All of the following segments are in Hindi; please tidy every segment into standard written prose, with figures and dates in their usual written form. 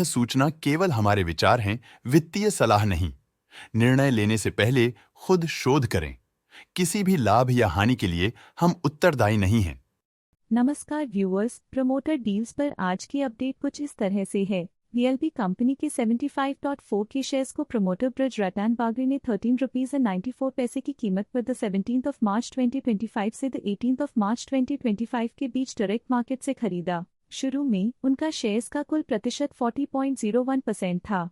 सूचना केवल हमारे विचार हैं, वित्तीय सलाह नहीं। निर्णय लेने से पहले खुद शोध करें। किसी भी लाभ या हानि के लिए हम उत्तरदायी नहीं हैं। नमस्कार व्यूअर्स, प्रमोटर डील्स पर आज की अपडेट कुछ इस तरह से है। वीएलबी कंपनी के 75.4 के शेयर्स को प्रमोटर ब्रिज रतन बागरी ने 13 रुपीज एंड 94 पैसे की कीमत पर द 17th ऑफ मार्च 2025 से द 18th ऑफ मार्च 2025 के बीच डायरेक्ट मार्केट से खरीदा। शुरू में उनका शेयर्स का कुल प्रतिशत 40.01% था।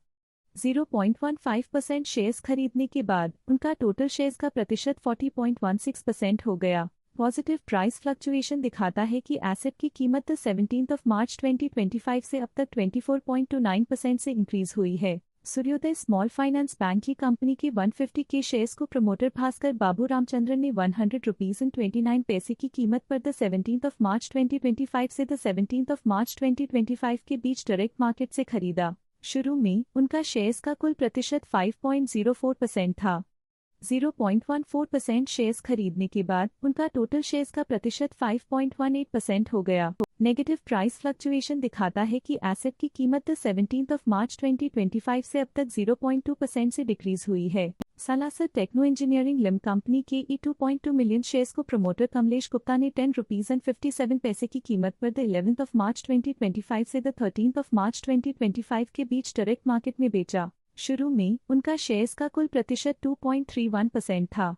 0.15% शेयर्स खरीदने के बाद उनका टोटल शेयर्स का प्रतिशत 40.16% हो गया। पॉजिटिव प्राइस फ्लक्चुएशन दिखाता है कि एसेट की कीमत 17 मार्च 2025 से अब तक 24.29% से इंक्रीज हुई है। सूर्योदय स्मॉल फाइनेंस बैंक की कंपनी के 150 के शेयर्स को प्रमोटर भास्कर बाबू रामचंद्रन ने 100 रुपीज एंड 29 पैसे की कीमत पर द 17 मार्च 2025 से द 17 मार्च 2025 के बीच डायरेक्ट मार्केट से खरीदा। शुरू में उनका शेयर्स का कुल प्रतिशत 5.04% था। 0.14% शेयर्स खरीदने के बाद उनका टोटल शेयर्स का प्रतिशत 5.18% हो गया। नेगेटिव प्राइस फ्लक्चुएशन दिखाता है कि एसेट की कीमत 17 मार्च 2025 से अब तक 0.2% से डिक्रीज हुई है। सालासर टेक्नो इंजीनियरिंग लिम कंपनी के 2.2 मिलियन शेयर्स को प्रमोटर कमलेश गुप्ता ने 10 रुपीज एंड 57 पैसे की कीमत पर द 11th ऑफ मार्च 2025 से द 13th ऑफ मार्च 2025 के बीच डायरेक्ट मार्केट में बेचा। शुरू में उनका शेयर्स का कुल प्रतिशत 2.31% था।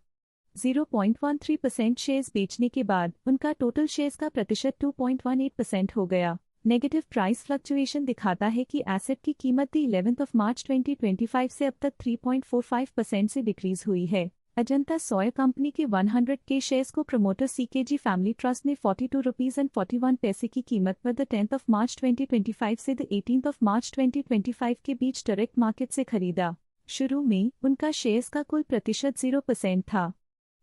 0.13% शेयर्स बेचने के बाद उनका टोटल शेयर्स का प्रतिशत 2.18% हो गया। नेगेटिव प्राइस फ्लक्चुएशन दिखाता है कि एसेट की कीमत 11th ऑफ मार्च 2025 से अब तक 3.45% से डिक्रीज हुई है। अजंता सोया कंपनी के 100 के शेयर्स को प्रमोटर सीकेजी फैमिली ट्रस्ट ने 42 रुपीज एंड 41 पैसे की कीमत पर द 10th ऑफ मार्च 2025 से द 18th ऑफ मार्च 2025 के बीच डायरेक्ट मार्केट से खरीदा। शुरू में उनका शेयर्स का कुल प्रतिशत 0% था।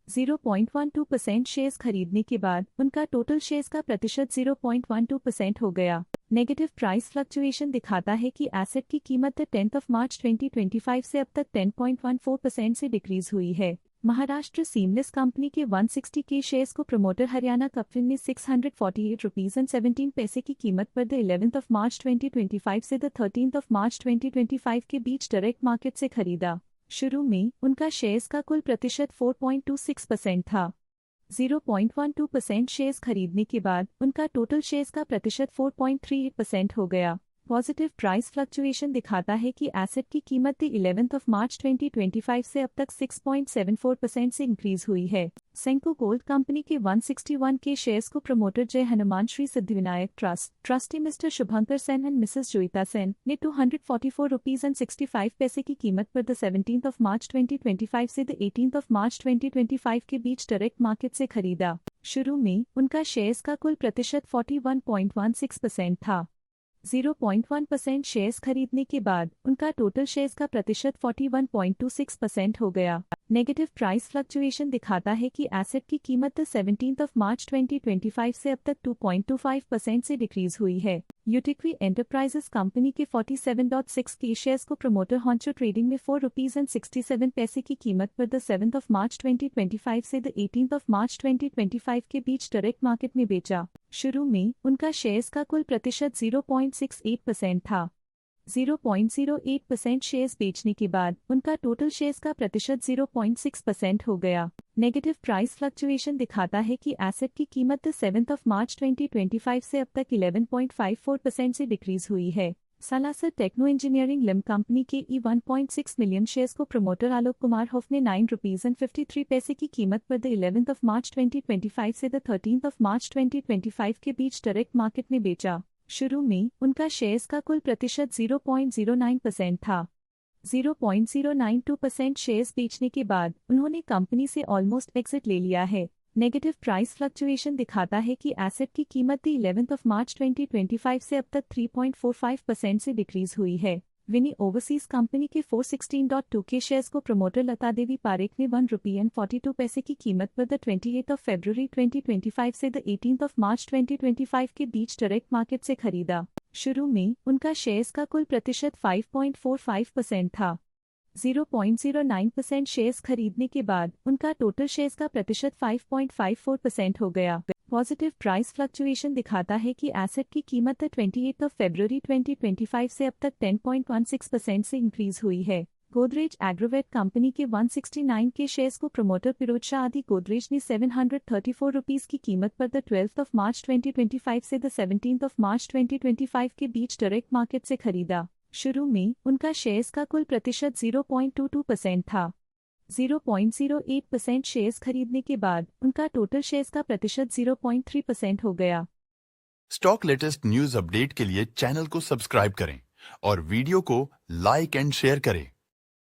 0.12% शेयर्स खरीदने के बाद उनका टोटल शेयर्स का प्रतिशत 0.12% हो गया। नेगेटिव प्राइस फ्लक्चुएशन दिखाता है कि एसेट की कीमत 10th ऑफ मार्च 2025 से अब तक 10.14% से डिक्रीज हुई है। महाराष्ट्र सीमलेस कंपनी के 160 के शेयर्स को प्रमोटर हरियाणा कपफिन ने 648 रुपीज एंड 17 पैसे की कीमत पर द 11th ऑफ मार्च 2025 से द 13th ऑफ मार्च 2025 के बीच डायरेक्ट मार्केट से खरीदा। शुरू में उनका शेयर्स का कुल प्रतिशत 4.26% था। 0.12% शेयर्स खरीदने के बाद उनका टोटल शेयर्स का प्रतिशत 4.38% हो गया। पॉजिटिव प्राइस फ्लक्चुएशन दिखाता है कि एसेट की कीमत 11th ऑफ मार्च 2025 से अब तक 6.74% से इंक्रीज हुई है। सेंको गोल्ड कंपनी के 161 के शेयर्स को promoter Jai Hanuman Shri Siddhivinayak trust trustee Mr Shubhankar Sen and Mrs Joita Sen ने 244 रुपीज एंड 65 पैसे की कीमत पर द 17th ऑफ मार्च 2025 से द 18th ऑफ मार्च 2025 के बीच डायरेक्ट मार्केट से खरीदा। शुरू में उनका शेयर्स का कुल प्रतिशत 41.16% था। 0.1% शेयर्स खरीदने के बाद उनका टोटल शेयर्स का प्रतिशत 41.26% हो गया। नेगेटिव प्राइस फ्लक्चुएशन दिखाता है कि एसेट की कीमत 17th ऑफ मार्च 2025 से अब तक 2.25% से डिक्रीज हुई है। यूटिक्वी एंटरप्राइजेस कंपनी के 47.6 के शेयर्स को प्रमोटर हॉन्चो ट्रेडिंग में 4 रुपीज एंड 67 पैसे की कीमत पर द 7th ऑफ मार्च 2025 से द 18th ऑफ मार्च 2025 के बीच डायरेक्ट मार्केट में बेचा। शुरू में उनका शेयर्स का कुल प्रतिशत 0.68% था। 0.08% शेयर्स बेचने के बाद उनका टोटल शेयर्स का प्रतिशत 0.6% हो गया। नेगेटिव प्राइस फ्लक्चुएशन दिखाता है कि एसेट की कीमत 7th ऑफ मार्च 2025 से अब तक 11.54% से डिक्रीज हुई है। सालासर टेक्नो इंजीनियरिंग लिम कंपनी के 1.6 मिलियन शेयर्स को प्रमोटर आलोक कुमार हॉफ ने 9 रुपीज एंड 53 पैसे की कीमत पर द 11th ऑफ मार्च 2025 से द 13th ऑफ मार्च 2025 के बीच डायरेक्ट मार्केट में बेचा। शुरू में उनका शेयर्स का कुल प्रतिशत 0.09% था। 0.092% शेयर्स बेचने के बाद उन्होंने कंपनी से ऑलमोस्ट एग्जिट ले लिया है। नेगेटिव प्राइस फ्लक्चुएशन दिखाता है कि एसेट की कीमत 11th ऑफ मार्च 2025 से अब तक 3.45% से डिक्रीज हुई है। विनी ओवरसीज कंपनी के 416.2 के शेयर्स को प्रमोटर लता देवी पारेख ने 1 रुपी एंड 42 पैसे की कीमत पर द 28th ऑफ फरवरी 2025 से द 18th ऑफ मार्च 2025 के बीच डायरेक्ट मार्केट से खरीदा। शुरू में उनका शेयर्स का कुल प्रतिशत 5.45% था। 0.09% शेयर्स खरीदने के बाद उनका टोटल शेयर्स का प्रतिशत 5.54% हो गया। पॉजिटिव प्राइस फ्लक्चुएशन दिखाता है कि एसेट की कीमत 28 फरवरी 2025 से अब तक 10.16% से इंक्रीज हुई है। गोदरेज एग्रोवेट कंपनी के 169 के शेयर्स को प्रमोटर फिरोज शाह आदि गोदरेज ने 734 रुपीस की कीमत पर 12 मार्च 2025 से 17 मार्च 2025 के बीच डायरेक्ट मार्केट से खरीदा। शुरू में उनका शेयर्स का कुल प्रतिशत 0.22% था। 0.08% शेयर्स खरीदने के बाद उनका टोटल शेयर्स का प्रतिशत 0.3% हो गया। स्टॉक लेटेस्ट न्यूज अपडेट के लिए चैनल को सब्सक्राइब करें और वीडियो को लाइक एंड शेयर करें।